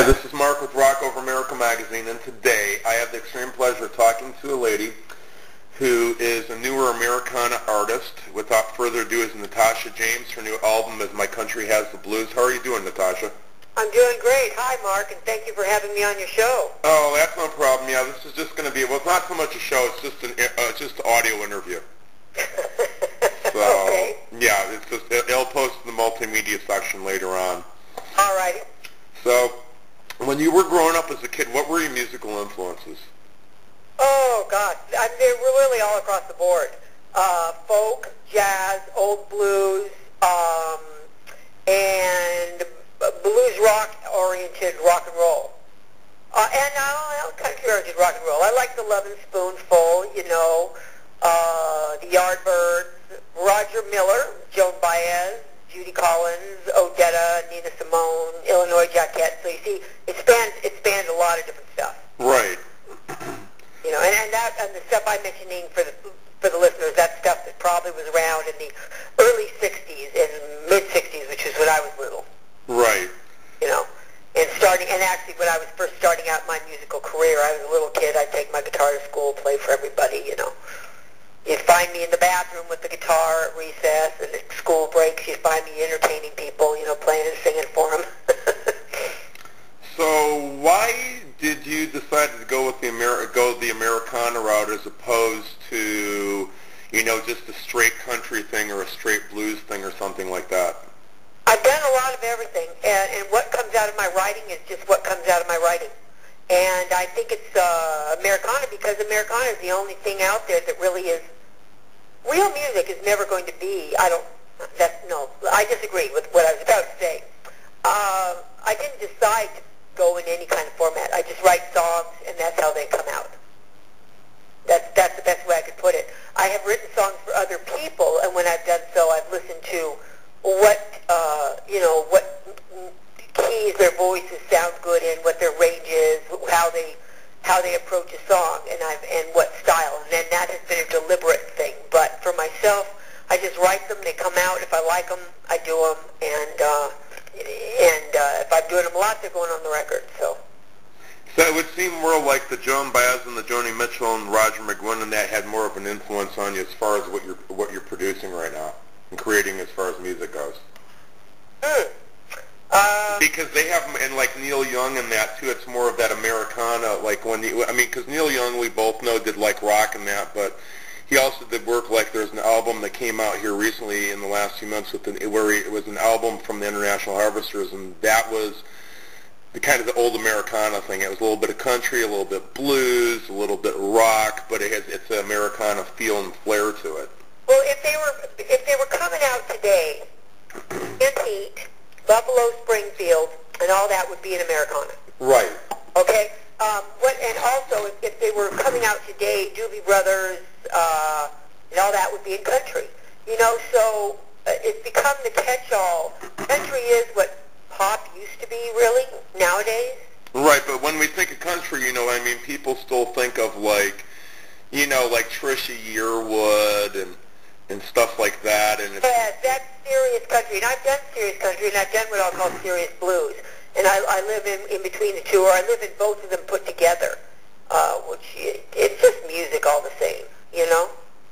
Hi, this is Mark with Rock Over America magazine, and today I have the extreme pleasure of talking to a lady who is a newer Americana artist. Without further ado is Natasha James. Her new album is My Country Has the Blues. How are you doing, Natasha? I'm doing great. Hi, Mark, and thank you for having me on your show. Oh, that's no problem. Yeah, this is just going to be, well, it's not so much a show, it's just just an audio interview. So, okay. Yeah, it's just, it'll post in the multimedia section later on. All right. So, when you were growing up as a kid, what were your musical influences? Oh, God. They were really all across the board. Folk, jazz, old blues, and blues rock-oriented rock and roll. And country-oriented rock and roll. I like the Lovin' Spoonful, the Yardbirds, Roger Miller, Joan Baez, Judy Collins, Odetta, Nina Simone, Illinois Jacquette. So you see, it spans a lot of different stuff. Right. And the stuff I'm mentioning for the listeners, that stuff that probably was around in the early '60s and mid '60s, which was when I was little. Right. And actually when I was first starting out my musical career, I was a little kid. I'd take my guitar to school, play for everybody. You'd find me in the bathroom with the guitar at recess, and at school breaks you'd find me entertaining people, playing and singing for them. So why did you decide to go with the Americana route as opposed to, just a straight country thing or a straight blues thing or something like that? I've done a lot of everything, and what comes out of my writing is just what comes out of my writing. And I think it's Americana because Americana is the only thing out there that really is. Real music is never going to be, I disagree with what I was about to say. I didn't decide to go in any kind of format. I just write songs, and that's how they come out. That's the best way I could put it. I have written songs for other people, and when I've done so, I've listened to what keys their voices sound good in, what their range is, how they approach a song, and what style. And then that has been a deliberate thing. But for myself, I just write them. They come out. If I like them, I do them. And if I'm doing them a lot, they're going on the record. So it would seem more like the Joan Baez and the Joni Mitchell and Roger McGuinn, and that had more of an influence on you as far as what you're producing right now and creating as far as music goes. Because they have, and like Neil Young and that too, it's more of that Americana, like because Neil Young, we both know, did like rock and that, but he also did work like there's an album that came out here recently in the last few months where it was an album from the International Harvesters, and that was the kind of the old Americana thing. It was a little bit of country, a little bit blues, a little bit rock, but it's an Americana feel and flair to it. Well, if they were coming out today, Heat, Buffalo, Springfield, and all that would be an Americana. Right. Okay. And also, if they were coming out today, Doobie Brothers, and all that would be in country. So it's become the catch-all. Country is what pop used to be, really, nowadays. Right, but when we think of country, people still think of like Trisha Yearwood and stuff like that. And yes, that's serious country, and I've done serious country, and I've done what I'll call serious blues. And I live in between the two, or I live in both of them put together, which it's just music all the same,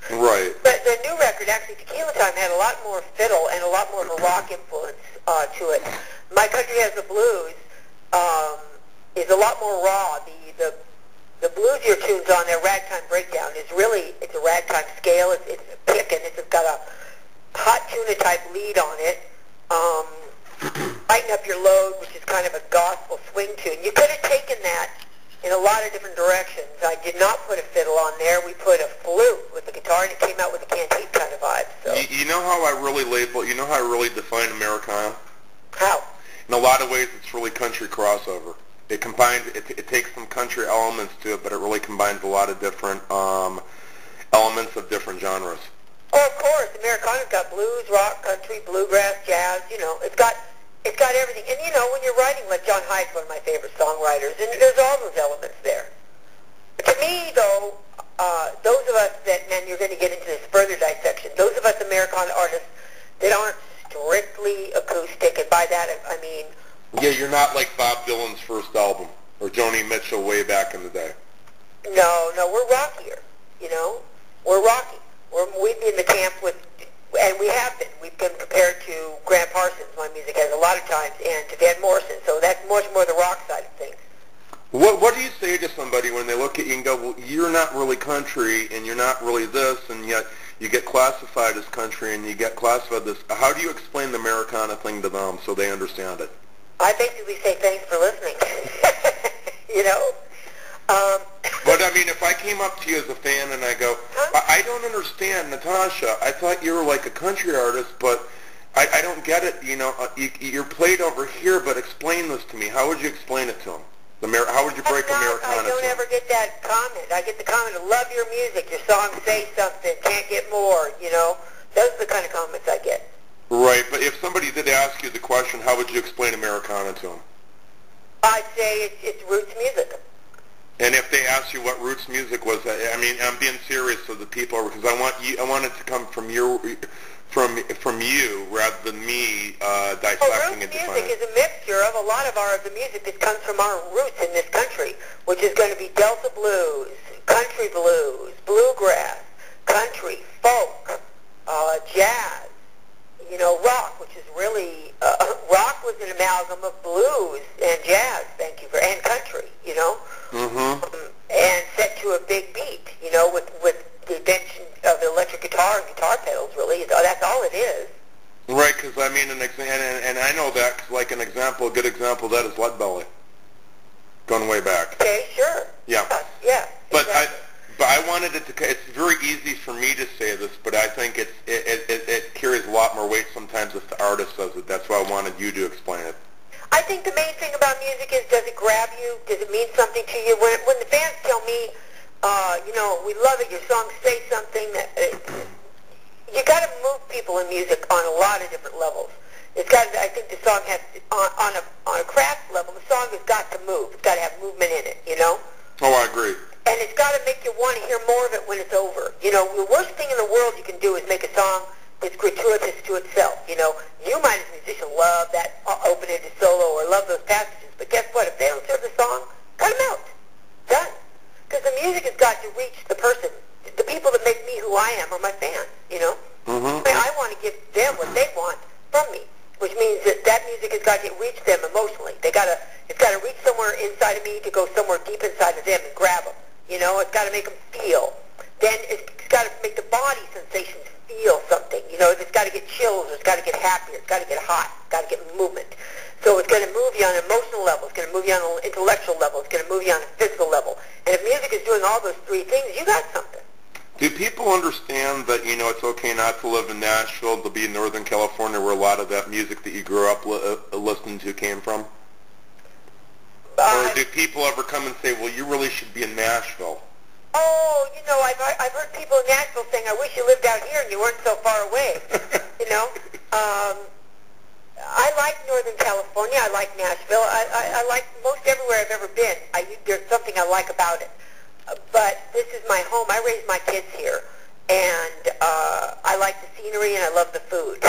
Right. But the new record, actually, Tequila Time, had a lot more fiddle and a lot more of a rock influence to it. My Country Has the Blues is a lot more raw. The bluesier tunes on there, Ragtime Breakdown, it's a ragtime scale. It's picking. It's got a hot tuna type lead on it. Lighten Up Your Load, which is kind of a gospel swing tune. You could have taken that in a lot of different directions. I did not put a fiddle on there. We put a flute with the guitar, and it came out with a cantique kind of vibe. So. You know how I really define Americana? How? In a lot of ways, it's really country crossover. It combines, it takes some country elements to it, but it really combines a lot of different elements of different genres. Oh, of course. Americana's got blues, rock, country, bluegrass, jazz. It's got everything. And when you're writing, like John Hyde's one of my favorite songwriters, and there's all those elements there. But to me, though, those of us and you're going to get into this further dissection, those of us Americana artists that aren't strictly acoustic, and by that I mean Yeah, you're not like Bob Dylan's first album or Joni Mitchell way back in the day. No, no, we're rockier, you know? We're rocky. We'd be in the camp with, and we have been. We've been compared to Grant Parsons, my music has a lot of times, and to Van Morrison, so that's much more the rock side of things. What do you say to somebody when they look at you and go, well, you're not really country, and you're not really this, and yet you get classified as country, and you get classified this. How do you explain the Americana thing to them so they understand it? I basically say thanks for listening, you know? But, I mean, if I came up to you as a fan and I go, I don't understand, Natasha, I thought you were like a country artist, but I don't get it, you know, you're played over here, but explain this to me. How would you explain it to them? How would you break Americana? I don't ever get that comment. I get the comment, I love your music, your songs say something, can't get more, you know? Those are the kind of comments I get. Right, but if somebody did ask you the question, how would you explain Americana to them? I'd say it's roots music. And if they asked you what roots music was, I mean, I'm being serious so the people, because I want it to come from you rather than me dissecting and defining. Roots music is a mixture of a lot of the music that comes from our roots in this country, which is going to be Delta blues, country blues, bluegrass, country, folk, jazz, you know, rock, which is really, rock was an amalgam of blues and jazz, and country, you know, and set to a big beat, you know, with the invention of the electric guitar and guitar pedals, really. That's all it is. Right, because, I mean, and I know that, 'cause like a good example of that is Lead Belly, going way back. Okay, sure. Yeah. Yeah, But exactly. I wanted it to, it's very easy for me to say this, but I think it carries a lot more weight sometimes if the artist says it. That's why I wanted you to explain it. I think the main thing about music is, does it grab you? Does it mean something to you? When the fans tell me, you know, we love it, your songs say something, you got to move people in music on a lot of different levels. I think the song has, on a craft level, the song has got to move. It's got to have movement in it, you know? Oh, I agree. And it's got to make you want to hear more of it when it's over. You know, the worst thing in the world you can do is make a song that's gratuitous to itself. You know, you might as a musician love that open-ended solo or love those passages, but guess what? If they don't serve the song, cut them out. Done. Because the music has got to reach the person. The people that make me who I am are my fans, you know? I want to give them what they want from me, which means that music has got to reach them emotionally. It's got to reach somewhere inside of me to go somewhere deep inside of them and grab them. You know, it's got to make them feel. Then it's got to make the body sensations feel something. You know, it's got to get chills, or it's got to get happier, it's got to get hot, it's got to get movement. So it's going to move you on an emotional level, it's going to move you on an intellectual level, it's going to move you on a physical level. And if music is doing all those three things, you got something. Do people understand that, you know, it's okay not to live in Nashville, to be in Northern California, where a lot of that music that you grew up listening to came from? Or do people ever come and say, well, you really should be in Nashville? Oh, you know, I've heard people in Nashville saying, I wish you lived out here and you weren't so far away. You know? I like Northern California. I like Nashville. I like most everywhere I've ever been. There's something I like about it. But this is my home. I raised my kids here. And I like the scenery and I love the food.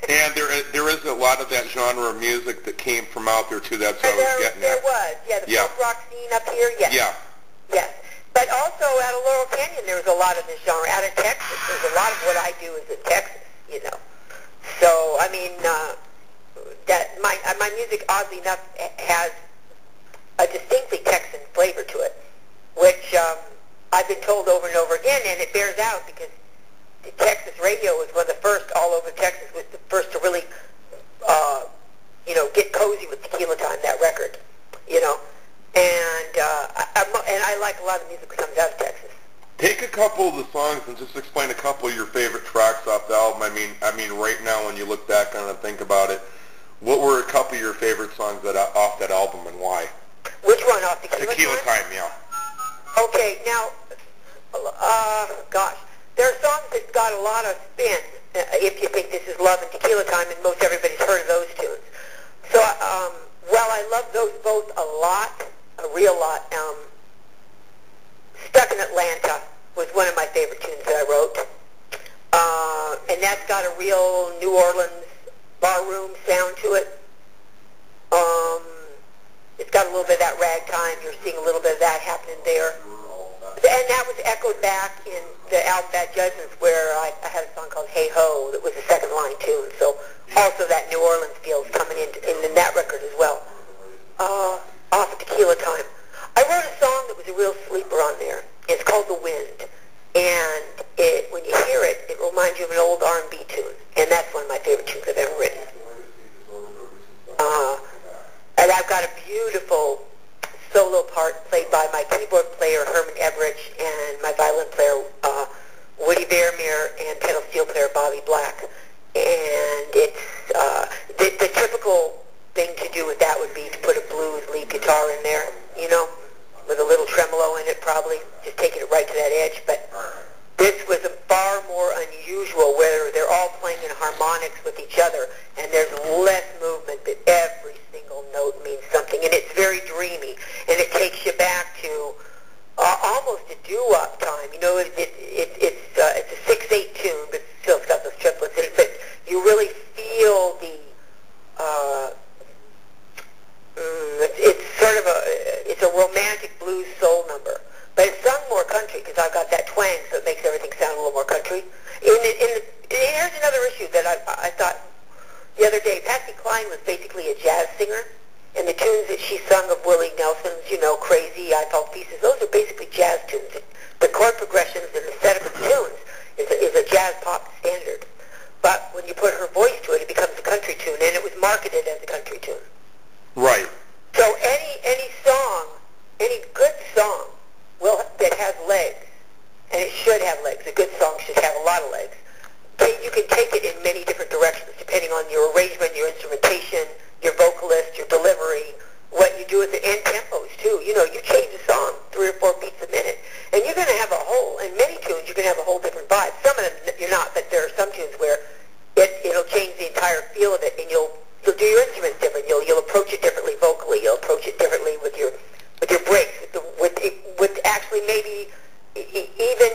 And there is a lot of that genre of music that came from out there, too. That's what I was getting at. There was. Yeah, the folk rock scene up here, yes. Yeah. Yes. But also out of Laurel Canyon, there's a lot of this genre. Out of Texas, there's a lot of what I do is in Texas, you know. So, I mean, that my music, oddly enough, has a distinctly Texan flavor to it, which I've been told over and over again, and it bears out because the Texas radio was one of the first, all over Texas, was the first to really, you know, get cozy with Tequila Time, that record, you know. And I like a lot of music that comes out of Texas. Take a couple of the songs and just explain a couple of your favorite tracks off the album. I mean, right now when you look back on it and think about it, what were a couple of your favorite songs off that album and why? Which one off Tequila Time? Tequila Time, yeah. Okay, now, gosh, there are songs that got a lot of spin, if you think this is Love and Tequila Time, and most everybody's heard of those tunes. So, while I love those both a lot, a real lot, Stuck in Atlanta was one of my favorite tunes that I wrote. And that's got a real New Orleans barroom sound to it. little bit of that ragtime. You're seeing a little bit of that happening there. And that was echoed back in the album Bad Judgments, where I had a song called Hey Ho that was a second line tune. So also that New Orleans feel is coming in that record as well. Off of Tequila Time. I wrote a song that was a real sleeper on there. It's called The Wind. And when you hear it, it reminds you of an old R&B tune. And that's one of my favorite tunes I've ever written. And I've got a beautiful solo part played by my keyboard player, Herman Everidge, and my violin player, Woody Vermeer, and pedal steel player, Bobby Black. And it's the typical thing to do with that would be to put a blues lead guitar in there, you know, with a little tremolo in it probably, just taking it right to that edge. But this was a far more unusual, where they're all playing in harmonics with each other, and there's less movement, but every single note means something, and it's very dreamy, and it takes you back to almost a doo-wop time. You know, it's a 6/8 tune, but still it's got those triplets in it. But you really feel the it's sort of it's a romantic blues soul number, but it's sung more country because I've got that twang, so it makes everything sound a little more country. Here's another issue that I thought the other day. Patsy Cline was basically a jazz singer, and the tunes that she sung of Willie Nelson's, you know, Crazy, I Fall to Pieces, those are basically jazz tunes. The chord progressions and the setup of the tunes is a jazz pop standard. But when you put her voice to it, it becomes a country tune, and it was marketed as a country tune. Right. So any song, any good song that has legs, and it should have legs. A good song should have a lot of legs. You can take it in many different directions, depending on your arrangement, your instrumentation, your vocalist, your delivery, what you do with it, and tempos too. You know, you change the song 3 or 4 beats a minute, and you're going to have in many tunes, you're going to have a whole different vibe. Some of them you're not, but there are some tunes where it'll change the entire feel of it, and you'll do your instruments different. You'll approach it differently vocally. You'll approach it differently with your breaks, with actually maybe even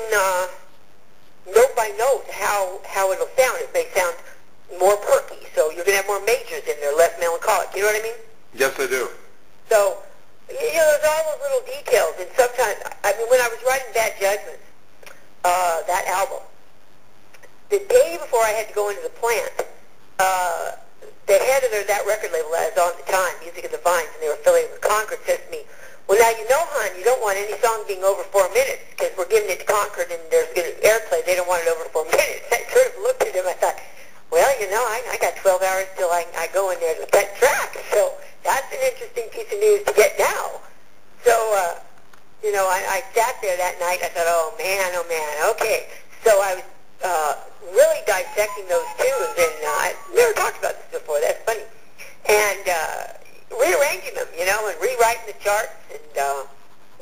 note by note how it'll sound. It may sound more perky, so you're going to have more majors in there, less melancholic. You know what I mean? Yes, I do. So, you know, there's all those little details, and sometimes, I mean, when I was writing Bad Judgments, that album, the day before I had to go into the plant, the head of that record label that I was on at the time, Music of the Vines, and they were affiliated with Concord, says to me, well, now you know, hon, you don't want any song being over 4 minutes, because we're giving it to Concord, and there's going to airplay. They don't want it over 4 minutes. I sort of looked at him, I thought, well, you know, I got 12 hours till I go in there to cut track, so that's an interesting piece of news to get now. So, you know, I sat there that night, I thought, oh man, okay. So I was really dissecting those tunes, and I never talked about this before, that's funny. And rearranging them, you know, and rewriting the charts, and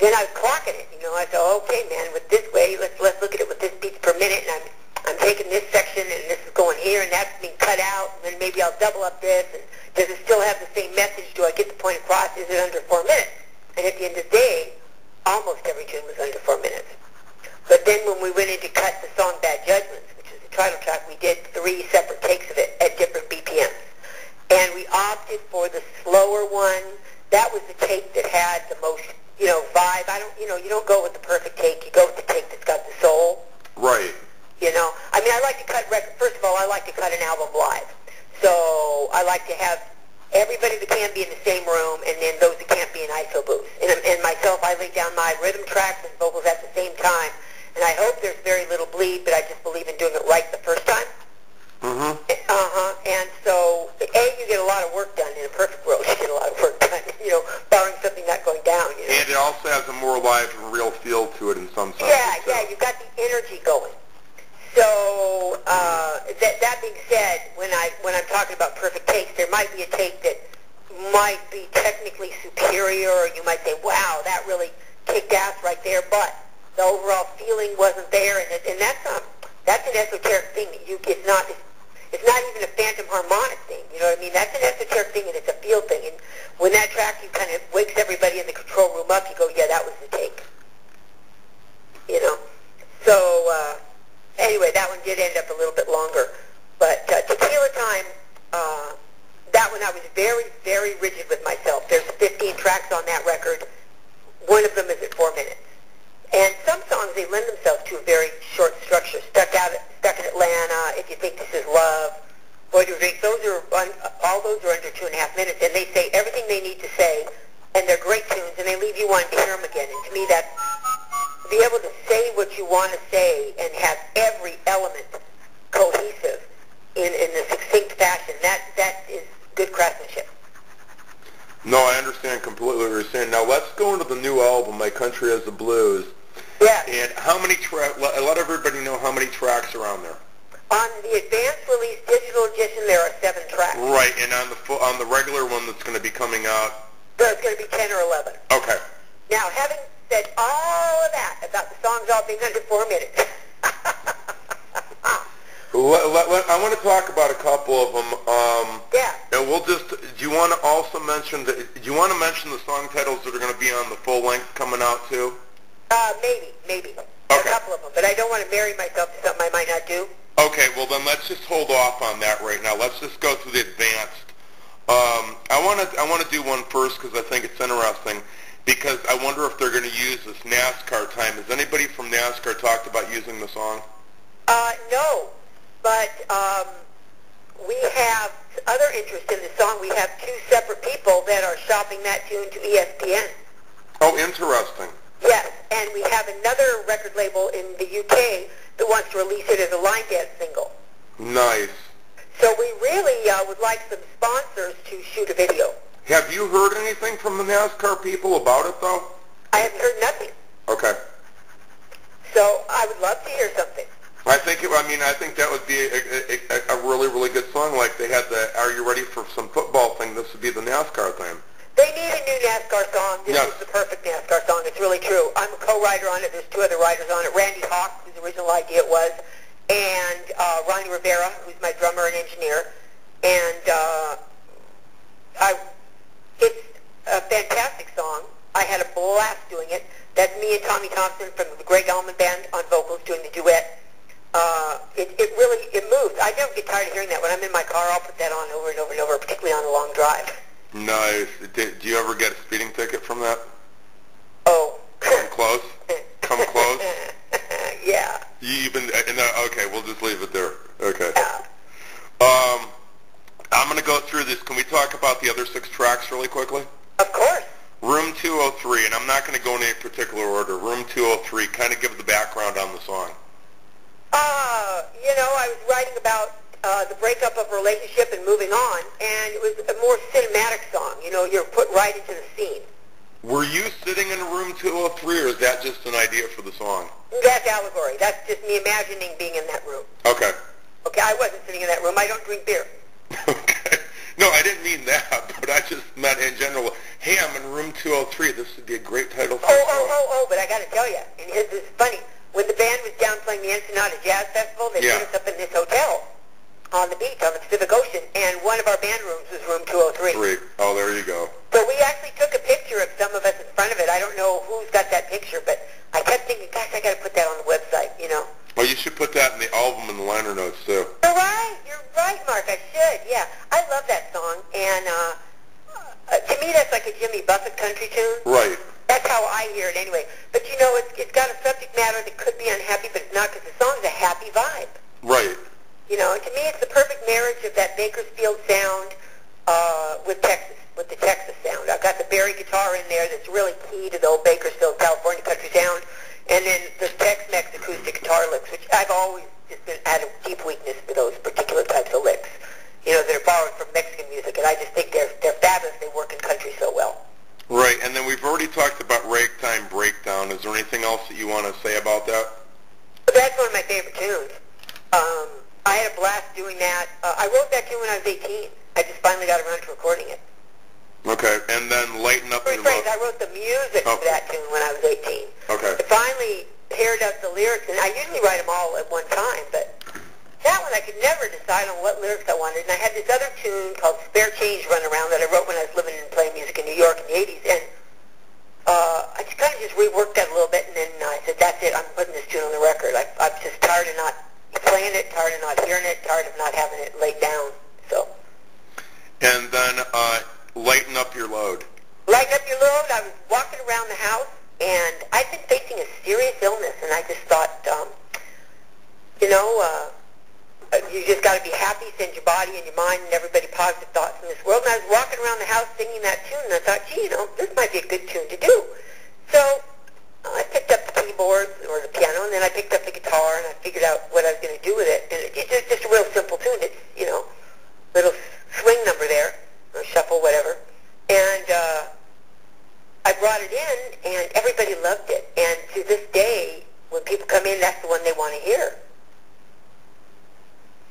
then I was clocking it, you know. I thought, okay, man, with this way, let's look at it with this beats per minute, and I'm taking this section, and this is going here, and that's being cut out, and then maybe I'll double up this, and does it still have the same message? Do I get the point across? Is it under 4 minutes? And at the end of the day, almost every tune was under 4 minutes. But then when we went in to cut the song Bad Judgments, which is the title track, we did 3 separate takes of it at different BPMs. And we opted for the slower one. That was the take that had the most, you know, vibe. You don't go with the perfect take. You go with the take that's got the soul. Right. You know, I mean, I like to cut first of all, I like to cut an album live. So I like to have everybody that can be in the same room, and then those that can't be in ISO booths. And myself, I lay down my rhythm tracks and vocals at the same time. And I hope there's very little bleed, but I just believe in doing it right the first time. Mm-hmm. And so, you get a lot of work done. In a perfect world, you get a lot of work done, you know, barring something not going down, you know. And it also has a more live and real feel to it in some sense. Yeah, you've got the energy going. So, that being said, when I'm talking about perfect takes, there might be a take that might be technically superior, or you might say, wow, that really kicked ass right there, but the overall feeling wasn't there, and that's an esoteric thing. It's not even a phantom harmonic thing, you know what I mean? That's an esoteric thing, and it's a feel thing, and when that track, you kind of wakes everybody in the control room up, you go, yeah, that was the take, you know? So, anyway, that one did end up a little bit longer. But Tequila Time, that one I was very, very rigid with myself. There's 15 tracks on that minutes, and they say everything they need to say, and they're great tunes, and they leave you wanting to hear them again. And to me, that's to be able to say what you want to say and have every element cohesive in a succinct fashion. That is good craftsmanship. No, I understand completely what you're saying. Now let's go into the new album, My Country Has the Blues. Yeah. And how many tracks? Let everybody know how many tracks are on there. On the advanced release digital edition, there are 7 tracks. Right, and on the regular one that's going to be coming out, there's going to be 10 or 11. Okay. Now, having said all of that about the songs all being under 4 minutes. I want to talk about a couple of them. Yeah. And we'll just. Do you want to also mention do you want to mention the song titles that are going to be on the full length coming out too? Maybe. Okay. A couple of them, but I don't want to marry myself to something I might not do. Okay. Well, then let's just hold off on that right now. Let's just go through the advanced. I want to do one first because I think it's interesting. Because I wonder if they're going to use this NASCAR time. Has anybody from NASCAR talked about using the song? No. But we have other interest in the song. We have 2 separate people that are shopping that tune to ESPN. Oh, interesting. Yes, and we have another record label in the UK that wants to release it as a line dance single. Nice. So we really would like some sponsors to shoot a video. Have you heard anything from the NASCAR people about it, though? I haven't heard nothing. Okay. So I would love to hear something. I think that would be a really, really good song. Like they had the "Are You Ready for Some Football" thing. This would be the NASCAR thing. They need a new NASCAR song. This is the perfect NASCAR song. It's really true. I'm a co-writer on it. There's 2 other writers on it. Randy Hawk, whose original idea it was, and Ronnie Rivera, who's my drummer and engineer. And it's a fantastic song. I had a blast doing it. That's me and Tommy Thompson from the Greg Allman Band on vocals doing the duet. It moves. I never get tired of hearing that. When I'm in my car, I'll put that on over and over and over, particularly on a long drive. Nice. Do you ever get a speeding ticket from that? Oh. Come close? Come close? Yeah. You've been, okay, we'll just leave it there. Okay. Yeah. I'm going to go through this. Can we talk about the other 6 tracks really quickly? Of course. Room 203, and I'm not going to go in any particular order. Room 203, kind of give the background on the song. I was writing about the breakup of a relationship and moving on, and it was a more cinematic song. You're put right into the scene. Were you sitting in room 203, or is that just an idea for the song? That's allegory. That's just me imagining being in that room. Okay. Okay, I wasn't sitting in that room. I don't drink beer. Okay. No, I didn't mean that, but I just meant in general. Hey, I'm in room 203. This would be a great title for a song. But I got to tell you, and this is funny. When the band was down playing the Ensenada Jazz Festival, they put us up in this hotel on the beach on the Pacific Ocean, and one of our band rooms was room 203. Oh, there you go. So we actually took a picture of some of us in front of it. I don't know who's got that picture, but I kept thinking, gosh, I got to put that on the website, Well, you should put that in the album in the liner notes, too. You're right, Mark. I should, yeah. I love that song, and to me that's like a Jimmy Buffett country tune. Right. That's how I hear it anyway. But, it's got a subject matter that could be unhappy, but it's not because the song's a happy vibe. Right. To me it's the perfect marriage of that Bakersfield sound with Texas, with the Texas sound. I've got the Barry guitar in there that's really key to the old Bakersfield, California country sound, and then the Tex-Mex acoustic guitar licks, which I've always just been at a deep weakness for those particular types of licks, that are borrowed from Mexican music, and I just think they're fabulous. They work in country so well. Right, and then we've already talked about Ragtime Breakdown. Is there anything else that you want to say about that? That's one of my favorite tunes. I had a blast doing that. I wrote that tune when I was 18. I just finally got around to recording it. Okay, and then Lighten Up Your Love. I wrote the music for that tune when I was 18. Okay. I finally paired up the lyrics, and I usually write them all at one time, but that one I could never decide on what lyrics I wanted. And I had this other tune called Spare Change Run Around that I wrote when I was living and playing music in New York in the 80s, and I just kind of reworked that a little bit, and then I said, that's it, I'm putting this tune on the record. I'm just tired of not playing it, tired of not hearing it, tired of not having it laid down. So. And then Lighten Up Your Load. Lighten Up Your Load, I was walking around the house, and I'd been facing a serious illness, and I just thought, you just got to be happy, send your body and your mind and everybody positive thoughts in this world. And I was walking around the house singing that tune, and I thought, gee, this might be a good tune to do. So I picked up the keyboard or the piano, and then I picked up the guitar, and I figured out what I was going to do with it. And it's just a real simple tune. It's, little swing number there, or shuffle, whatever. And I brought it in, and everybody loved it. And to this day, when people come in, that's the one they want to hear.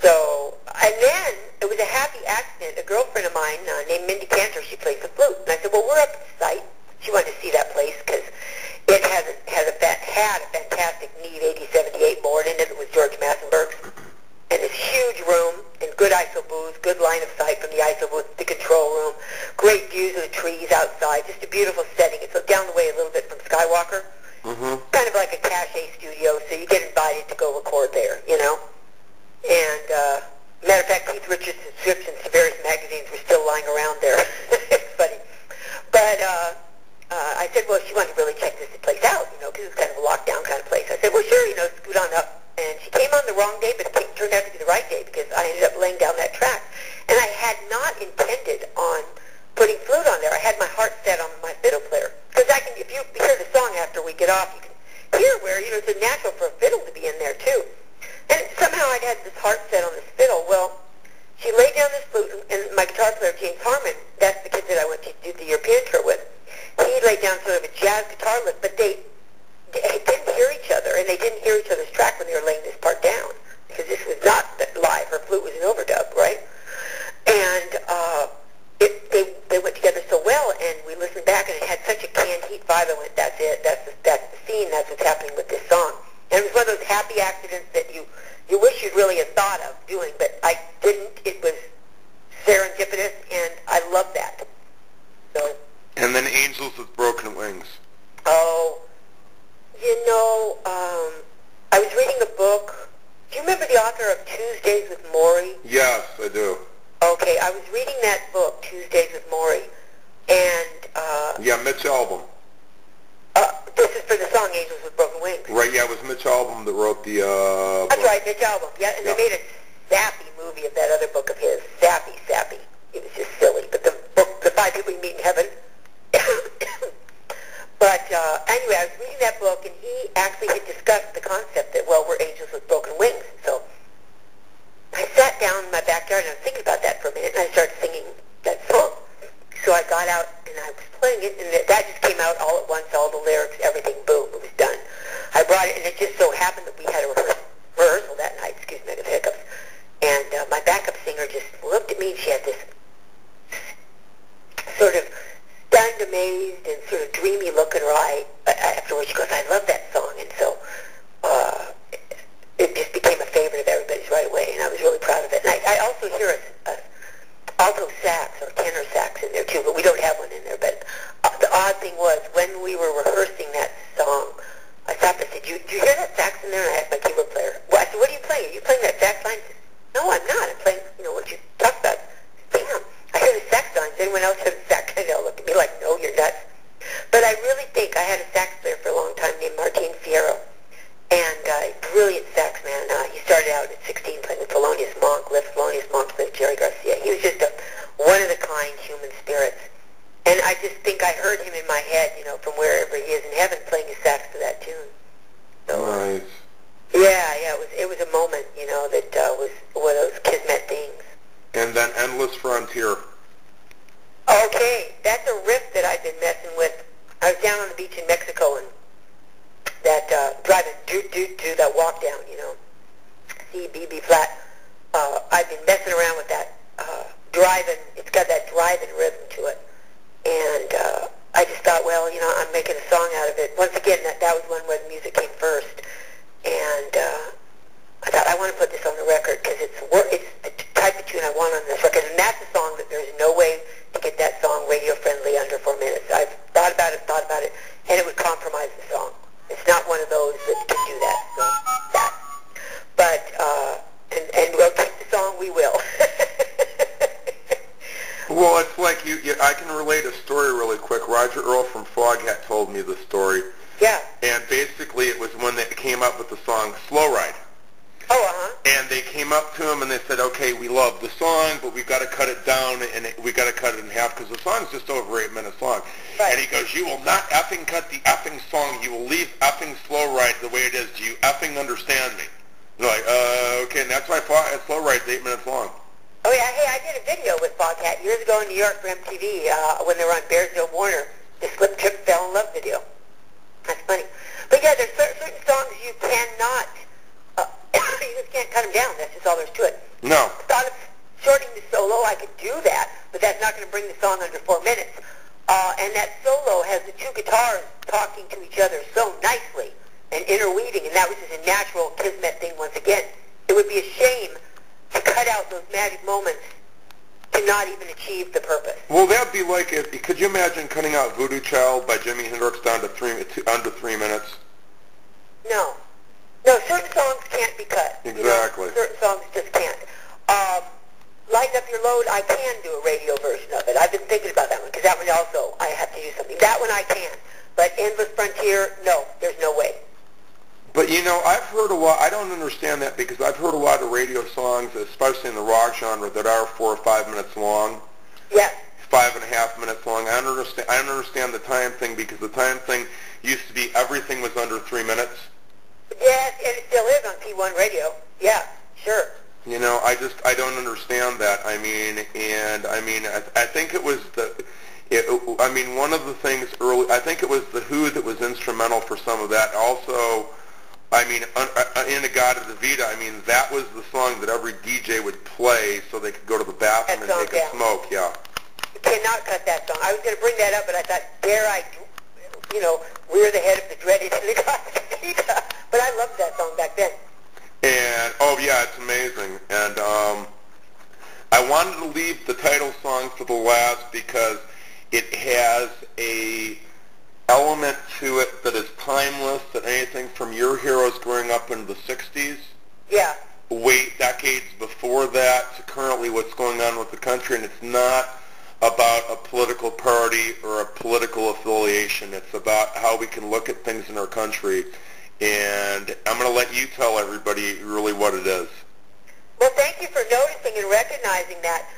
So, and then it was a happy accident. A girlfriend of mine named Mindy Cantor, she plays the flute. And I said, well, we're up at the site. She wanted to see that place because it had a fantastic Neve 8078 board in it. It was George Massenberg's. And this huge room and good ISO booths, good line of sight from the ISO booth, the control room, great views of the trees outside, just a beautiful setting. It's down the way a little bit from Skywalker. Mm-hmm. Kind of like a cache studio, so you get invited to go record there, And, matter of fact, Keith Richards' subscriptions to various magazines were still lying around there. It's funny. But I said, well, she wanted to really check this place out, because it's kind of a lockdown kind of place. I said, well, sure, scoot on up. And she came on the wrong day, but it turned out to be the right day because I ended up laying down that track. And I had not intended on putting flute on there. I had my heart set on my fiddle player. Because if you hear the song after we get off, you can hear where, it's natural for a fiddle to be in there, too. And somehow I'd had this heart set on this fiddle. Well, she laid down this flute, and my guitar player, James Harmon, that's the kid that I went to do the European tour with, he laid down sort of a jazz guitar lick, but they didn't hear each other, and they didn't hear each other's track when they were laying this part down, because this was not live. Her flute was an overdub, right? And they went together so well, and we listened back, and it had such a canned heat vibe. I went, that's it, that's the scene, that's what's happening with this song. And it was one of those happy accidents that you wish you'd really have thought of doing, but I didn't. It was serendipitous, and I love that. So. And then Angels with Broken Wings. Oh, I was reading a book. Do you remember the author of Tuesdays with Morrie? Yes, I do. Okay, I was reading that book, Tuesdays with Morrie, and... yeah, Mitch Albom. This is for the song Angels with Broken Wings. Right, yeah, it was Mitch Albom that wrote the That's book. right, Mitch Albom. Yeah, and they made a sappy movie of that other book of his. Sappy. It was just silly. But the book, The Five People You Meet in Heaven... But anyway, I was reading that book, and he actually had discussed the concept that, well, we're angels with broken wings. So I sat down in my backyard, and I was thinking about that for a minute, and I started singing that song. So I got out, and I was playing it, and that just came out all at once, all the lyrics, everything, boom, it was done. I brought it, and it just so happened that we had a rehearsal that night, excuse me, I got hiccups. And my backup singer just looked at me, and she had this sort of stunned, amazed, and sort of dreamy look in her eye. Afterwards, she goes, I love that song. And so it just became a favorite of everybody's right away, and I was really proud of it. And I also hear a alto sax or tenor sax in there, too, but we don't have one in there. But the odd thing was, when we were rehearsing that song, I stopped and said, do you hear that sax in there? And I asked my keyboard player, well, I said, what are you playing? Are you playing that sax line? He said, no, I'm not. I'm playing, what you talked about. Damn, I hear the sax line. Does anyone else have a sax? And they'll look at me like, no, you're nuts. But I really think I had a sax player for a long time named Martin Fierro, and a brilliant sax man. He started out at 16 playing with Thelonious Monk, left Thelonious Monk, played with Jerry Garcia. He was just a one-of-a-kind human spirits. And I just think I heard him in my head, from wherever he is in heaven, playing his sax to that tune. So, nice. Yeah, it was a moment, that was one of those kismet things. And then Endless Frontier. Okay, that's a riff that I've been messing with. I was down on the beach in Mexico, and that driving do that walk down, C, B, B flat. I've been messing around with that driving. It's got that driving rhythm to it, and I just thought, well, I'm making a song out of it. Once again, that was one where the music came first, and I thought I want to put this on the record because it's the type of tune I want on this record, and that's a song that there's no way to get that song radio-friendly under 4 minutes. I've thought about it, and it would compromise the song. It's not one of those that can do that. So that. But, and we'll keep the song, we will. Well, it's like I can relate a story really quick. Roger Earl from Foghat told me the story. Yeah. And basically it was when they came up with the song Slow Ride. Oh, uh-huh. And they came up to him and they said, okay, we love the song, but we've got to cut it down and we got to cut it in half because the song's just over 8 minutes long. Right. And he goes, you will not effing cut the effing song. You will leave effing Slow Ride the way it is. Do you effing understand me? And they're like, okay, and that's why Slow Ride's 8 minutes long. Oh, yeah. Hey, I did a video with Bobcat years ago in New York for MTV when they were on Bearsville Warner, the Slip Trip Fell in Love video. That's funny. But, yeah, there's certain songs you cannot, you just can't cut them down. That's just all there's to it. No. I thought of shortening the solo. I could do that, but that's not going to bring the song under 4 minutes. And that solo has the two guitars talking to each other so nicely and interweaving, and that was just a natural Kismet thing once again. It would be a shame to cut out those magic moments to not even achieve the purpose. Well, that'd be like could you imagine cutting out Voodoo Child by Jimi Hendrix down to under 3 minutes? No. No, certain songs can't be cut. Exactly. You know, certain songs just can't. Lighten Up Your Load, I can do a radio version of it. I've been thinking about that one, because that one also, I have to do something. That one I can. But Endless Frontier, no, there's no way. But, you know, I've heard a lot, I don't understand that because I've heard a lot of radio songs, especially in the rock genre, that are 4 or 5 minutes long. Yes. 5.5 minutes long. I don't understand the time thing because the time thing used to be everything was under 3 minutes. Yes, and it still is on P1 radio. Yeah, sure. You know, I don't understand that. I think it was one of the things early, I think it was The Who that was instrumental for some of that. Also, In-A-Gadda Da Vida, that was the song that every DJ would play so they could go to the bathroom and take a smoke, yeah. You cannot cut that song. I was going to bring that up, but I thought, dare I, rear the head of the dreaded In-A-Gadda Da Vida. But I loved that song back then. And, oh yeah, it's amazing. And I wanted to leave the title song for the last because it has a element to it that is timeless, that anything from your heroes growing up in the 60s, yeah, decades before that, to currently what's going on with the country, and it's not about a political party or a political affiliation. It's about how we can look at things in our country. And I'm going to let you tell everybody really what it is. Well, thank you for noticing and recognizing that.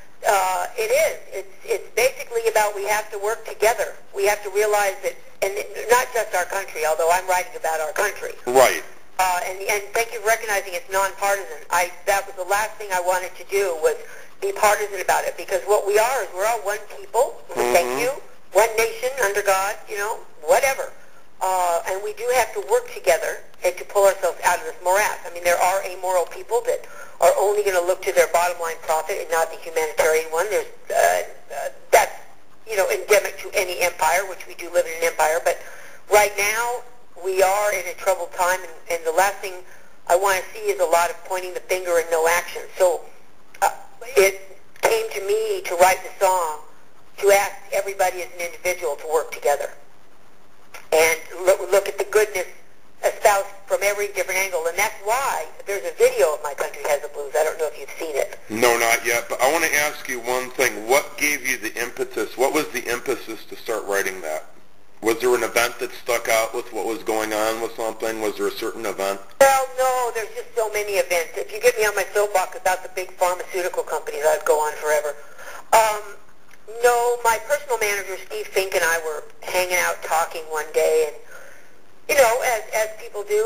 It is. It's basically about we have to work together. We have to realize that, and not just our country, although I'm writing about our country. Right. And thank you for recognizing it's nonpartisan. That was the last thing I wanted to do was be partisan about it, because what we are is we're all one people. Mm-hmm. Thank you. One nation under God, whatever. And we do have to work together to pull ourselves out of this morass. There are amoral people that are only going to look to their bottom line profit and not the humanitarian one. There's that's endemic to any empire, which we do live in an empire. But right now we are in a troubled time, and the last thing I want to see is a lot of pointing the finger and no action. So it came to me to write the song to ask everybody as an individual to work together and look at the goodness espoused from every different angle. And that's why there's a video of My Country Has the Blues. I don't know if you've seen it. No, not yet. But I want to ask you one thing. What gave you the impetus? What was the impetus to start writing that? Was there an event that stuck out with what was going on with something? Was there a certain event? Well, no, there's just so many events. If you get me on my soapbox about the big pharmaceutical companies, I'd go on forever. No, my personal manager, Steve Fink, and I were hanging out talking one day, and, as people do,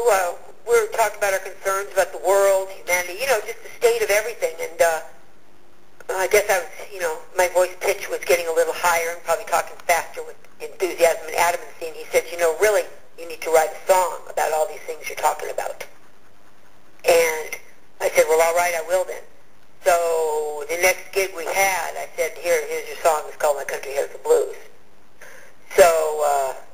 we were talking about our concerns about the world, humanity, just the state of everything, and I guess I was, my voice pitch was getting a little higher and probably talking faster with enthusiasm and adamancy, and he said, really, you need to write a song about all these things you're talking about. And I said, well, all right, I will then. So the next gig we had, I said, here's your song. It's called My Country Has the Blues. So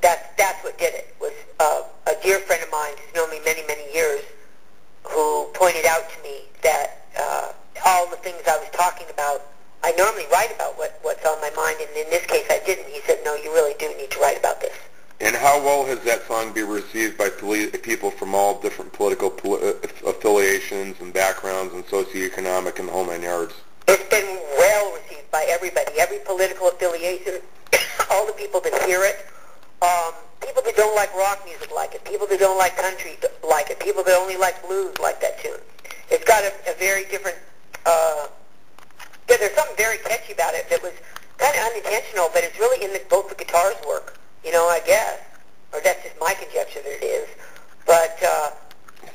that's what did it, was a dear friend of mine who's known me many, many years, who pointed out to me that all the things I was talking about, I normally write about what's on my mind, and in this case I didn't. He said, no, you really do need to write about this. And how well has that song been received by people from all different political affiliations and backgrounds and socioeconomic and the whole 9 yards? It's been well received by everybody, every political affiliation, all the people that hear it, people that don't like rock music like it, people that don't like country like it, people that only like blues like that tune. it's got a very different, there's something very catchy about it that was kind of unintentional, but it's really in both the guitars work, I guess. Or that's just my conjecture that it is. But,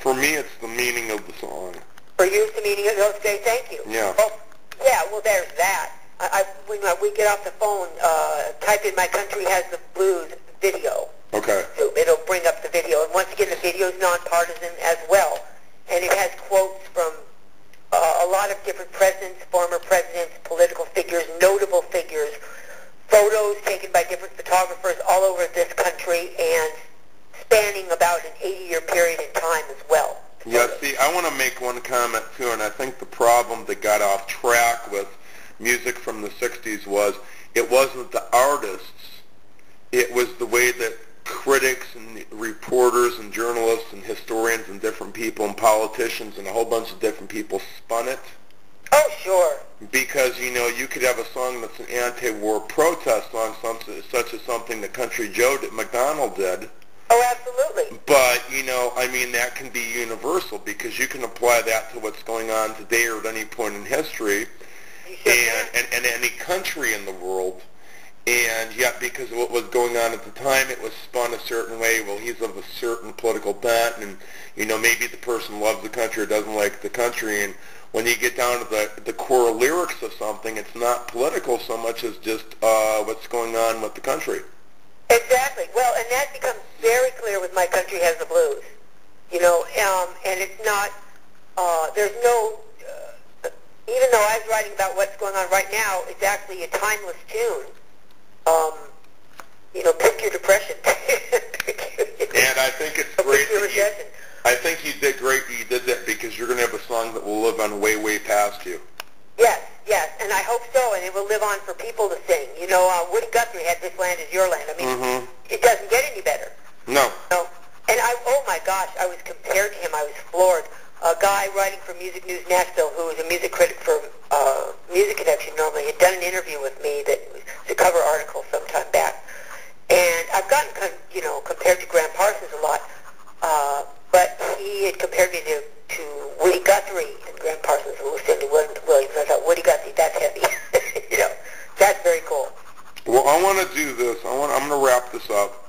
for me, it's the meaning of the song. For you, it's the meaning of the, okay, thank you. Yeah. Well, there's that. When we get off the phone, type in "My Country Has the Blues" video. Okay. So it'll bring up the video. And once again, the video is nonpartisan as well. And it has quotes from a lot of different presidents, former presidents, political figures, notable figures, photos taken by different photographers all over this country, and spanning about an 80-year period in time as well. Yeah, see, I want to make one comment, too, and I think the problem that got off track with music from the 60s was it wasn't the artists, it was the way that critics and reporters and journalists and historians and different people and politicians and a whole bunch of different people spun it. Oh, sure. Because, you could have a song that's an anti-war protest song, such as something that Country Joe McDonald did. Oh, absolutely. But, that can be universal because you can apply that to what's going on today or at any point in history and any country in the world. And yet, because of what was going on at the time, it was spun a certain way. Well, he's of a certain political bent, and, maybe the person loves the country or doesn't like the country. And when you get down to the core lyrics of something, it's not political so much as just what's going on with the country. Exactly. Well, and that becomes very clear with "My Country Has the Blues." And it's not, there's no, even though I was writing about what's going on right now, it's actually a timeless tune. Pick your depression. And I think it's great that I think you did great that you did that because you're going to have a song that will live on way, way past you. Yes, and I hope so, and it will live on for people to sing. Woody Guthrie had "This Land Is Your Land." I mean, It doesn't get any better. No. And oh my gosh, I was compared to him. I was floored. A guy writing for Music News Nashville, who is a music critic for Music Connection normally, had done an interview with me that was a cover article sometime back. And I've gotten, compared to Graham Parsons a lot, but he had compared me to Woody Guthrie, and Graham Parsons and Lucinda Williams. I thought, Woody Guthrie, that's heavy. That's very cool. Well, I want to do this. I'm going to wrap this up.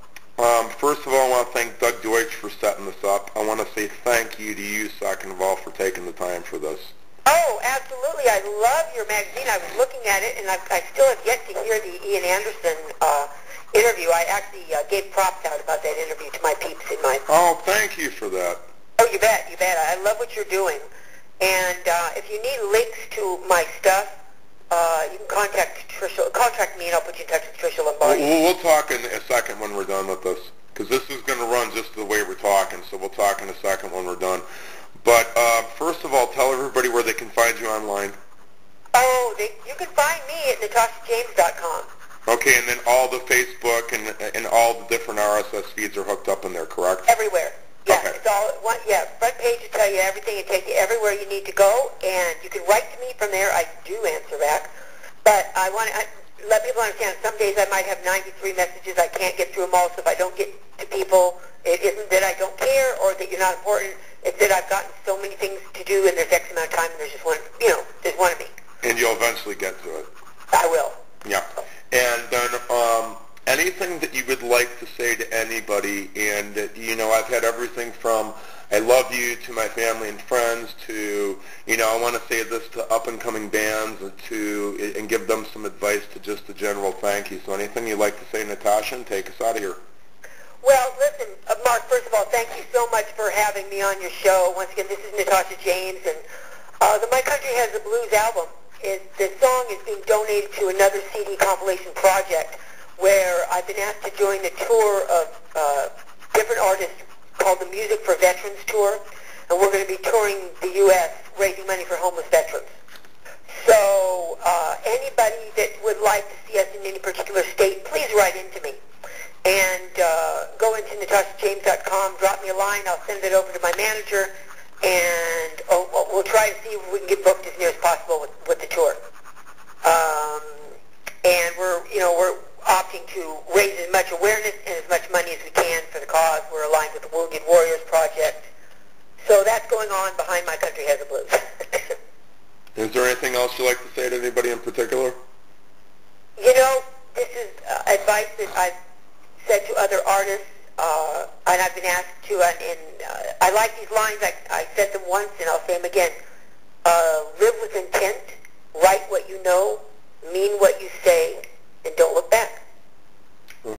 First of all, I want to thank Doug Deutsch for setting this up. I want to say thank you to you, second of all, for taking the time for this. Oh, absolutely. I love your magazine. I was looking at it, and I still have yet to hear the Ian Anderson interview. I actually gave props out about that interview to my peeps in my... Oh, thank you for that. Oh, you bet. I love what you're doing. And if you need links to my stuff, you can contact me, and I'll put you in touch with Tricia Lombardi. We'll talk in a second when we're done with this, because this is going to run just the way we're talking, so we'll talk in a second when we're done. But first of all, tell everybody where they can find you online. Oh, you can find me at NatashaJames.com. Okay, and then all the Facebook and all the different RSS feeds are hooked up in there, correct? Everywhere. Yeah, okay. It's all front page will tell you everything and take you everywhere you need to go, and you can write to me from there. I do answer back, but I want to let people understand some days I might have 93 messages. I can't get through them all, so if I don't get to people, it isn't that I don't care or that you're not important. It's that I've gotten so many things to do, and there's X amount of time, and there's just one, there's one of me. And you'll eventually get to it. I will. Yeah. And then anything that you would like to say to anybody, and I've had everything from I love you to my family and friends to, I want to say this to up-and-coming bands and give them some advice to just a general thank you. So anything you'd like to say, Natasha, and take us out of here. Well, listen, Mark, first of all, thank you so much for having me on your show. Once again, this is Natasha James, and the My Country Has the Blues album. The song is being donated to another CD compilation project where I've been asked to join a tour of different artists called the Music for Veterans Tour, and we're going to be touring the U.S. raising money for homeless veterans. So anybody that would like to see us in any particular state, please write into me. And go into NatashaJames.com, drop me a line, I'll send it over to my manager, and we'll try to see if we can get booked as near as possible with the tour. And we're opting to raise as much awareness and as much money as we can for the cause. We're aligned with the Wounded Warriors Project, So that's going on behind My Country Has a Blues. Is there anything else you'd like to say to anybody in particular? You know, this is advice that I've said to other artists, and I've been asked to, and I like these lines. I said them once, and I'll say them again. Live with intent, write what you know, mean what you say, and don't look back.